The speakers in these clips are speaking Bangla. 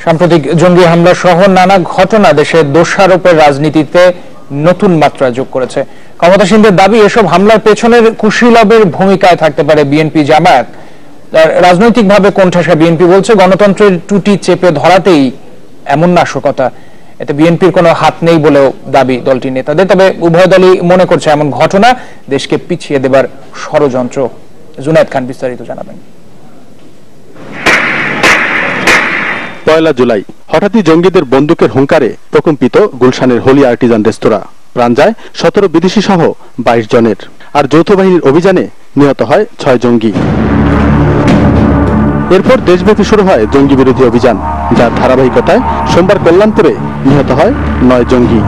সাম্প্রতিক জঙ্গি হামলা সহ নানা ঘটনা দেশে দোষারোপের রাজনীতিতে নতুন মাত্রা যোগ করেছে। ক্ষমতাসীনদের দাবি এসব হামলার পেছনের কুশীলবের ভূমিকায় থাকতে পারে বিএনপি জামায়াত। রাজনৈতিকভাবে কোণঠাসা বিএনপি বলছে গণতন্ত্রের টুটি চেপে ধরাতেই এমন নাশকতা। এতে বিএনপির কোনো হাত নেই বলেও দাবি দলটির নেতাদের। তবে উভয় দলই মনে করছে এমন ঘটনা দেশকে পিছিয়ে দেবার ষড়যন্ত্র। জুনায়েদ খান বিস্তারিত জানাবেন। ১ জুলাই হঠাৎই জঙ্গিদের বন্দুকের হুঙ্কারে প্রকম্পিত গুলশানের হোলি আর্টিজান রেস্তোরাঁ। প্রাণ যায় ১৭ বিদেশি সহ ২২ জনের। আর যৌথ বাহিনীর অভিযানে নিহত হয় ৬ জঙ্গি। এরপর দেশব্যাপী শুরু হয় জঙ্গি বিরোধী অভিযান, যার ধারাবাহিকতায় সোমবার কল্যাণপুরে নিহত হয় ৯ জঙ্গি।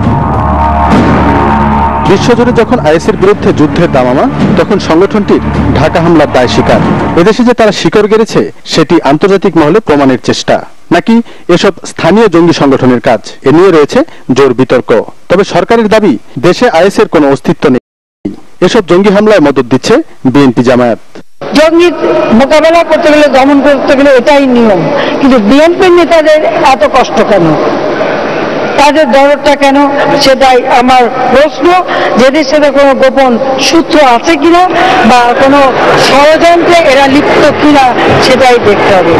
বিশ্বজুড়ে যখন আইএসের বিরুদ্ধে যুদ্ধের দামামা, তখন সংগঠনটির ঢাকা হামলার দায় স্বীকার। এদেশে যে তারা শিকড় গেড়েছে সেটি আন্তর্জাতিক মহলে প্রমাণের চেষ্টা, নাকি এসব স্থানীয় জঙ্গি সংগঠনের কাজ, এ নিয়ে রয়েছে জোর বিতর্ক। তবে সরকারের দাবি দেশে আইএসের কোনো অস্তিত্ব নেই। এসব জঙ্গি হামলায় মদত দিচ্ছে বিএনপি জামায়াত। জঙ্গি মোকাবেলা করতে গেলে, দমন করতে গেলে এটাই নিয়ম, কিন্তু বিএনপির নেতাদের এত কষ্ট কেন, তাদের দরদটা কেন, সেটাই আমার প্রশ্ন। যেদের সাথে কোনো গোপন সূত্র আছে কিনা বা কোনো ষড়যন্ত্রে এরা লিপ্ত কিনা সেটাই দেখতে হবে।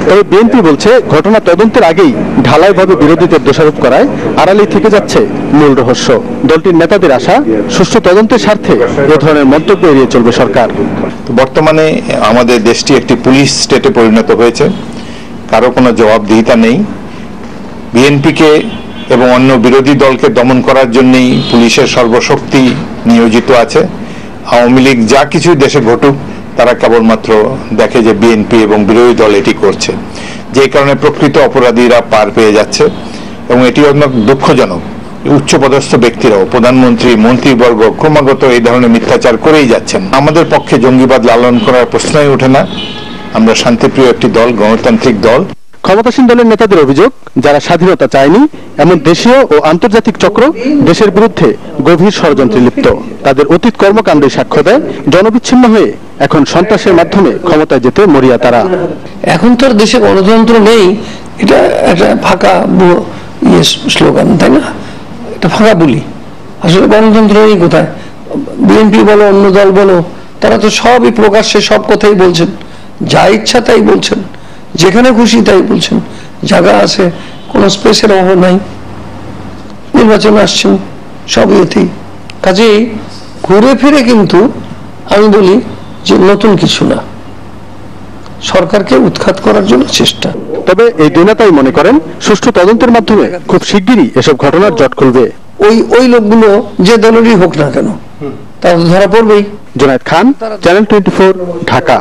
তবে বিএনপি বলছে ঘটনা তদন্তের আগেই ঢালাইভাবে বিরোধীদের দোষারোপ করায় আড়ালেই থেকে যাচ্ছে মূল রহস্য। দলটির নেতাদের আশা, সুষ্ঠু তদন্তের স্বার্থে এ ধরনের মন্তব্য এড়িয়ে চলবে সরকার। বর্তমানে আমাদের দেশটি একটি পুলিশ স্টেটে পরিণত হয়েছে, কারো কোনো জবাবদিহিতা নেই। বিএনপিকে এবং অন্য বিরোধী দলকে দমন করার জন্যই পুলিশের সর্বশক্তি নিয়োজিত আছে। আওয়ামী লীগ যা কিছু দেশে ঘটুক, তারা কেবলমাত্র দেখে যে বিএনপি এবং বিরোধী দল এটি করছে, যে কারণে প্রকৃত অপরাধীরা পার পেয়ে যাচ্ছে। এবং এটি অনেক দুঃখজনক। উচ্চপদস্থ ব্যক্তিরাও, প্রধানমন্ত্রী, মন্ত্রীবর্গ ক্রমাগত এই ধরনের মিথ্যাচার করেই যাচ্ছেন। আমাদের পক্ষে জঙ্গিবাদ লালন করার প্রশ্নই ওঠে না। আমরা শান্তিপ্রিয় একটি দল, গণতান্ত্রিক দল। ক্ষমতাসীন দলের নেতাদের অভিযোগ, যারা স্বাধীনতা চায়নি এমন দেশীয় ও আন্তর্জাতিক চক্র দেশের বিরুদ্ধে গভীর ষড়যন্ত্রে লিপ্ত। তাদের অতীত কর্মকাণ্ডে সাক্ষ্য দেয় জনবিচ্ছিন্ন হয়ে এখন সন্ত্রাসের মাধ্যমে ক্ষমতায় যেতে মরিয়া তারা। এখন তো দেশে গণতন্ত্র নেই, এটা একটা ফাঁকা স্লোগান, তাই না? এটা ফাঁকা বলি। আসলে গণতন্ত্র নেই কোথায়? বিএনপি বলো, অন্য দল বলো, তারা তো সবই প্রকাশ্যে সব কথাই বলছেন, যা ইচ্ছা তাই বলছেন, যেখানে খুশি তাই বলছেন। জায়গা আছে, কোনো স্পেসের অভাব নাই। নির্বাচন আসছেন সব ইয়েতেই। কাজেই ঘুরে ফিরে কিন্তু আমি বলি যে নতুন কিছু না, সরকারকে উৎখাত করার জন্য চেষ্টা। তবে এই দুই নেতাই মনে করেন সুষ্ঠু তদন্তের মাধ্যমে খুব শিগগিরই এসব ঘটনার জট খুলবে। ওই লোকগুলো যে দলেরই হোক না কেন, তারা ধরা পড়বেই। জুনায়েদ খান, চ্যানেল 24, ঢাকা।